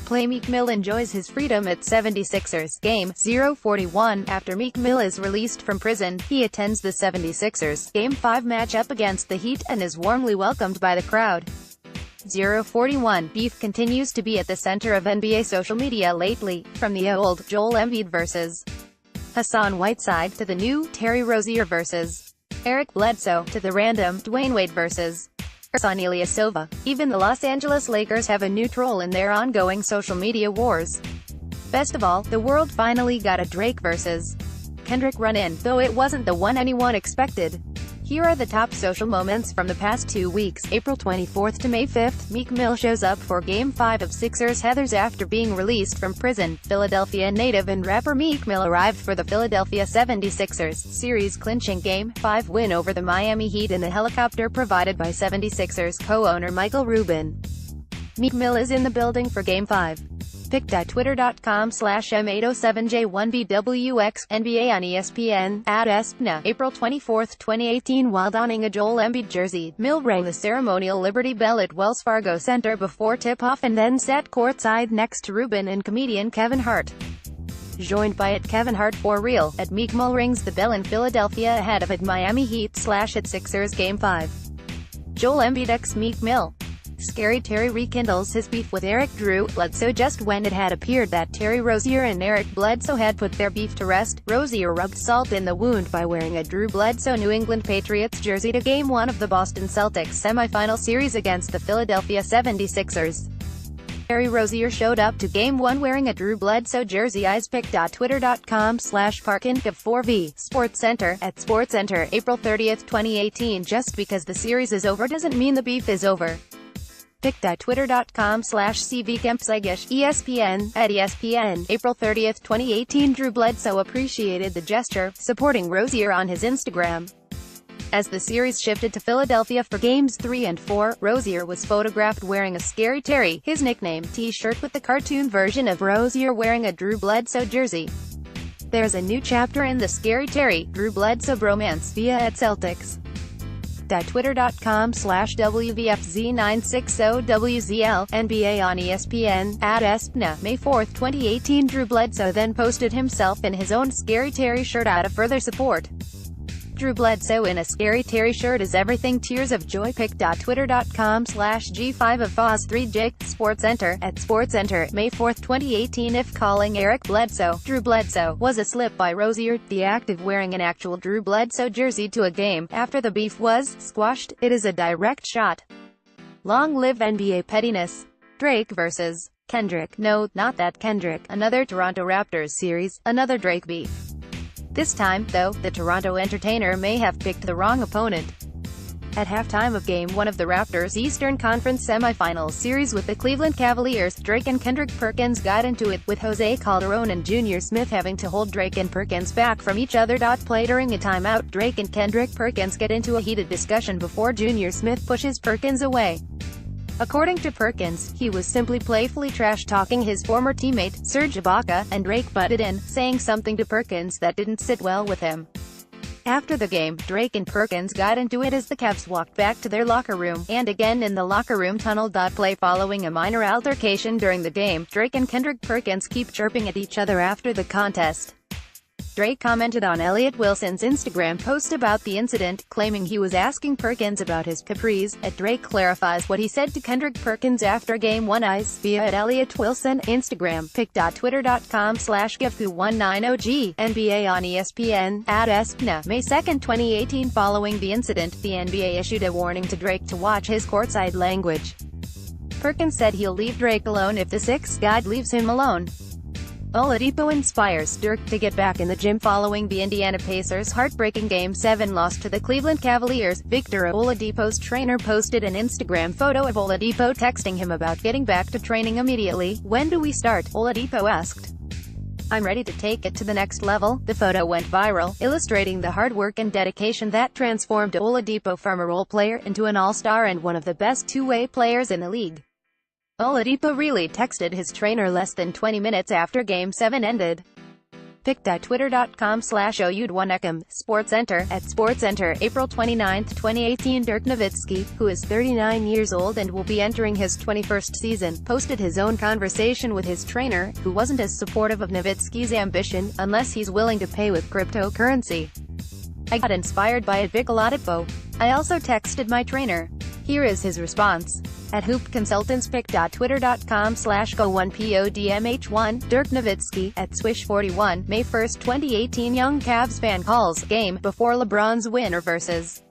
play Meek Mill enjoys his freedom at 76ers Game 041. After Meek Mill is released from prison, he attends the 76ers Game 5 matchup against the Heat and is warmly welcomed by the crowd. 041. Beef continues to be at the center of NBA social media lately, from the old Joel Embiid vs. Hassan Whiteside to the new Terry Rozier vs. Eric Bledsoe to the random Dwayne Wade vs. Ersan Ilyasova. Even the Los Angeles Lakers have a new troll in their ongoing social media wars. Best of all, the world finally got a Drake vs. Kendrick run-in, though it wasn't the one anyone expected. Here are the top social moments from the past 2 weeks. April 24th to May 5th, Meek Mill shows up for Game 5 of Sixers Heathers after being released from prison. Philadelphia native and rapper Meek Mill arrived for the Philadelphia 76ers series-clinching Game 5 win over the Miami Heat in a helicopter provided by 76ers co-owner Michael Rubin. Meek Mill is in the building for Game 5. pic.twitter.com/M807J1BWX, NBA on ESPN, @ESPN. April 24, 2018. While donning a Joel Embiid jersey, Mill rang the ceremonial Liberty Bell at Wells Fargo Center before tip-off and then sat courtside next to Rubin and comedian Kevin Hart. Joined by @Kevin Hart for real, Meek Mill rings the bell in Philadelphia ahead of Miami Heat / Sixers Game 5. Joel Embiid x Meek Mill. Scary Terry rekindles his beef with Eric Drew Bledsoe. Just when it had appeared that Terry Rozier and Eric Bledsoe had put their beef to rest, Rozier rubbed salt in the wound by wearing a Drew Bledsoe New England Patriots jersey to Game 1 of the Boston Celtics semifinal series against the Philadelphia 76ers. Terry Rozier showed up to Game 1 wearing a Drew Bledsoe jersey. Pic.twitter.com/parkinf4v. SportsCenter, @SportsCenter. April 30, 2018. Just because the series is over doesn't mean the beef is over. Pic.twitter.com/CVKempsaigish. ESPN, @ESPN. April 30, 2018. Drew Bledsoe appreciated the gesture, supporting Rozier on his Instagram. As the series shifted to Philadelphia for Games 3 and 4, Rozier was photographed wearing a Scary Terry, his nickname, t-shirt with the cartoon version of Rozier wearing a Drew Bledsoe jersey. There's a new chapter in the Scary Terry, Drew Bledsoe bromance via @Celtics. Twitter.com/WVFZ960WZL, NBA on ESPN, @ESPN. May 4, 2018. Drew Bledsoe then posted himself in his own Scary Terry shirt out of further support. Drew Bledsoe in a Scary Terry shirt is everything tears of joy. Pic.twitter.com/G5ofOz3J. SportsCenter, @SportsCenter. May 4, 2018. If calling Eric Bledsoe Drew Bledsoe was a slip by Rozier, the act of wearing an actual Drew Bledsoe jersey to a game after the beef was squashed, it is a direct shot. Long live NBA pettiness. Drake vs. Kendrick. No, not that Kendrick. Another Toronto Raptors series, another Drake beef. This time, though, the Toronto entertainer may have picked the wrong opponent. At halftime of Game 1 of the Raptors' Eastern Conference semifinals series with the Cleveland Cavaliers, Drake and Kendrick Perkins got into it, with Jose Calderon and Junior Smith having to hold Drake and Perkins back from each other. Play during a timeout, Drake and Kendrick Perkins get into a heated discussion before Junior Smith pushes Perkins away. According to Perkins, he was simply playfully trash-talking his former teammate, Serge Ibaka, and Drake butted in, saying something to Perkins that didn't sit well with him. After the game, Drake and Perkins got into it as the Cavs walked back to their locker room, and again in the locker room tunnel. Play following a minor altercation during the game, Drake and Kendrick Perkins keep chirping at each other after the contest. Drake commented on Elliott Wilson's Instagram post about the incident, claiming he was asking Perkins about his capris. Drake clarifies what he said to Kendrick Perkins after Game 1 ice via @Elliott Wilson, Instagram. Pic.twitter.com/Gifku190G, NBA on ESPN, @ESPN. May 2, 2018. Following the incident, the NBA issued a warning to Drake to watch his courtside language. Perkins said he'll leave Drake alone if the sixth guy leaves him alone. Oladipo inspires Dirk to get back in the gym following the Indiana Pacers' heartbreaking Game 7 loss to the Cleveland Cavaliers. Victor Oladipo's trainer posted an Instagram photo of Oladipo texting him about getting back to training immediately. "When do we start?" Oladipo asked. "I'm ready to take it to the next level." The photo went viral, illustrating the hard work and dedication that transformed Oladipo from a role player into an all-star and one of the best two-way players in the league. Oladipo really texted his trainer less than 20 minutes after Game 7 ended. Pic.twitter.com/Oyudwanekam, SportsCenter, at SportsCenter, April 29, 2018. Dirk Nowitzki, who is 39 years old and will be entering his 21st season, posted his own conversation with his trainer, who wasn't as supportive of Nowitzki's ambition, unless he's willing to pay with cryptocurrency. I got inspired by it, Vic Oladipo. I also texted my trainer. Here is his response. At Hoop Consultants, pic.twitter.com/go1podmh1, Dirk Nowitzki, at Swish41, May 1, 2018. Young Cavs fan calls game before LeBron's winner versus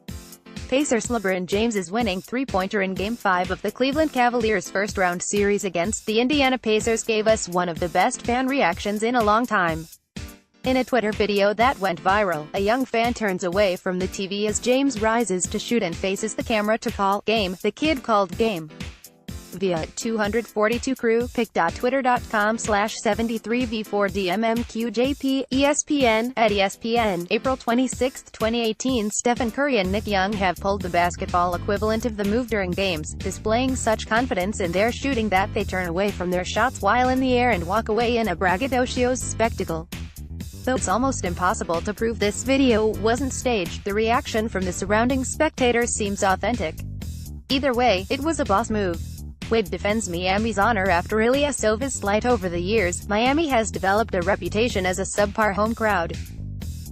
Pacers. LeBron James's winning three-pointer in Game 5 of the Cleveland Cavaliers' first-round series against the Indiana Pacers gave us one of the best fan reactions in a long time. In a Twitter video that went viral, a young fan turns away from the TV as James rises to shoot and faces the camera to call game. The kid called game. Via 242 Crew, pic.twitter.com/73v4dmmqjp, ESPN, at ESPN, April 26, 2018. Stephen Curry and Nick Young have pulled the basketball equivalent of the move during games, displaying such confidence in their shooting that they turn away from their shots while in the air and walk away in a braggadocious spectacle. Though it's almost impossible to prove this video wasn't staged, the reaction from the surrounding spectators seems authentic. Either way, it was a boss move. Wade defends Miami's honor after Ilyasova's slight. Over the years, Miami has developed a reputation as a subpar home crowd.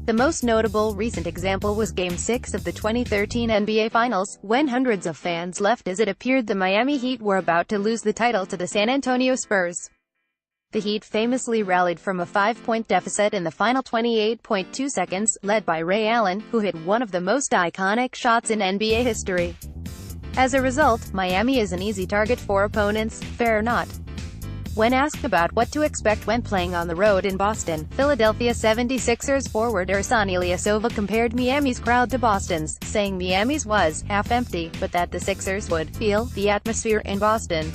The most notable recent example was Game 6 of the 2013 NBA Finals, when hundreds of fans left as it appeared the Miami Heat were about to lose the title to the San Antonio Spurs. The Heat famously rallied from a 5-point deficit in the final 28.2 seconds, led by Ray Allen, who hit one of the most iconic shots in NBA history. As a result, Miami is an easy target for opponents, fair or not. When asked about what to expect when playing on the road in Boston, Philadelphia 76ers forward Ersan Ilyasova compared Miami's crowd to Boston's, saying Miami's was half empty, but that the Sixers would feel the atmosphere in Boston.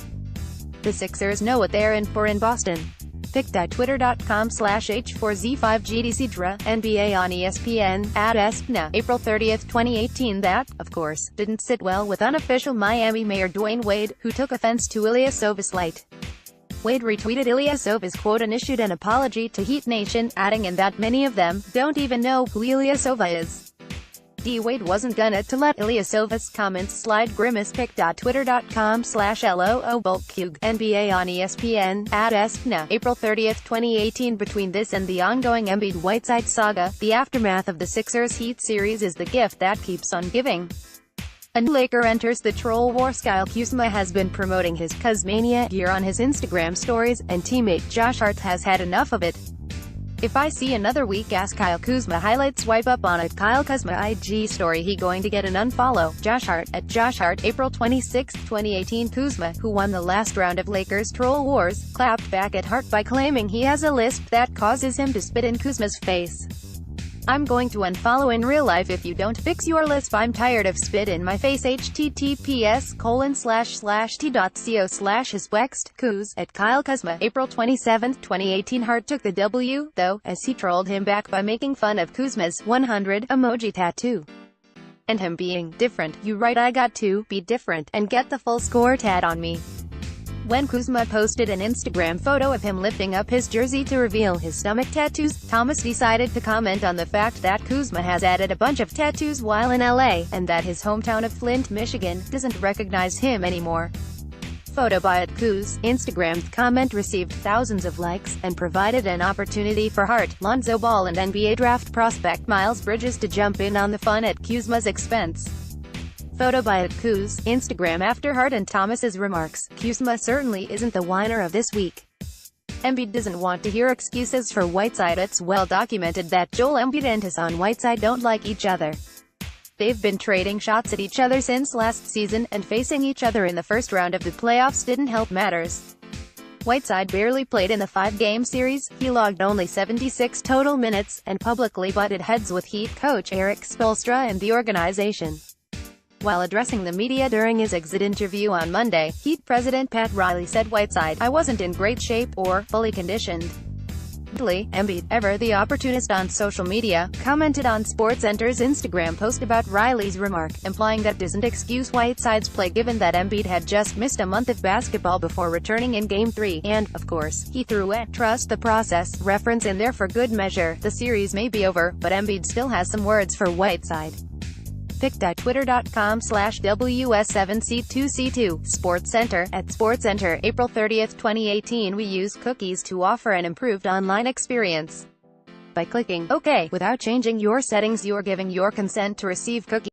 The Sixers know what they're in for in Boston. Pic.twitter.com/h4z5gdcdra, NBA on ESPN, at ESPN, April 30, 2018. That, of course, didn't sit well with unofficial Miami Mayor Dwayne Wade, who took offense to Ilyasova's slight. Wade retweeted Ilyasova's quote and issued an apology to Heat Nation, adding in that many of them don't even know who Ilyasova is. Wade wasn't gonna to let Ilyasova's comments slide. Grimace. Pic.twitter.com/LOOBulkHugh, NBA on ESPN, at ESPN, April 30, 2018. Between this and the ongoing Embiid-Whiteside saga, the aftermath of the Sixers-Heat series is the gift that keeps on giving. A new Laker enters the troll war. Kyle Kuzma has been promoting his Kuzmania gear on his Instagram stories, and teammate Josh Hart has had enough of it. If I see another weak-ass Kyle Kuzma highlight, swipe up on it. Kyle Kuzma IG story. He going to get an unfollow. Josh Hart, at Josh Hart, April 26, 2018. Kuzma, who won the last round of Lakers troll wars, clapped back at Hart by claiming he has a lisp that causes him to spit in Kuzma's face. I'm going to unfollow in real life if you don't fix your lisp. I'm tired of spit in my face. https://t.co/hiswext, Kuz, at Kyle Kuzma, April 27, 2018. Hart took the W, though, as he trolled him back by making fun of Kuzma's 100 emoji tattoo. And him being different. You right, I got to be different and get the full score tat on me. When Kuzma posted an Instagram photo of him lifting up his jersey to reveal his stomach tattoos, Thomas decided to comment on the fact that Kuzma has added a bunch of tattoos while in LA, and that his hometown of Flint, Michigan, doesn't recognize him anymore. Photo by @Kuz. Instagram's comment received thousands of likes, and provided an opportunity for Hart, Lonzo Ball and NBA draft prospect Miles Bridges to jump in on the fun at Kuzma's expense. Photo by @Kuz. Instagram. After Hart and Thomas's remarks, Kuzma certainly isn't the whiner of this week. Embiid doesn't want to hear excuses for Whiteside. It's well documented that Joel Embiid and Hassan Whiteside don't like each other. They've been trading shots at each other since last season, and facing each other in the first round of the playoffs didn't help matters. Whiteside barely played in the 5-game series. He logged only 76 total minutes, and publicly butted heads with Heat coach Erik Spoelstra and the organization. While addressing the media during his exit interview on Monday, Heat president Pat Riley said Whiteside, "I wasn't in great shape, or fully conditioned. Embiid, ever the opportunist on social media, commented on SportsCenter's Instagram post about Riley's remark, implying that doesn't excuse Whiteside's play given that Embiid had just missed a month of basketball before returning in Game 3, and, of course, he threw a "trust the process" reference in there for good measure. The series may be over, but Embiid still has some words for Whiteside. pic.twitter.com/WS7C2C2, SportsCenter, at SportsCenter, April 30, 2018. We use cookies to offer an improved online experience. By clicking OK without changing your settings, you're giving your consent to receive cookies.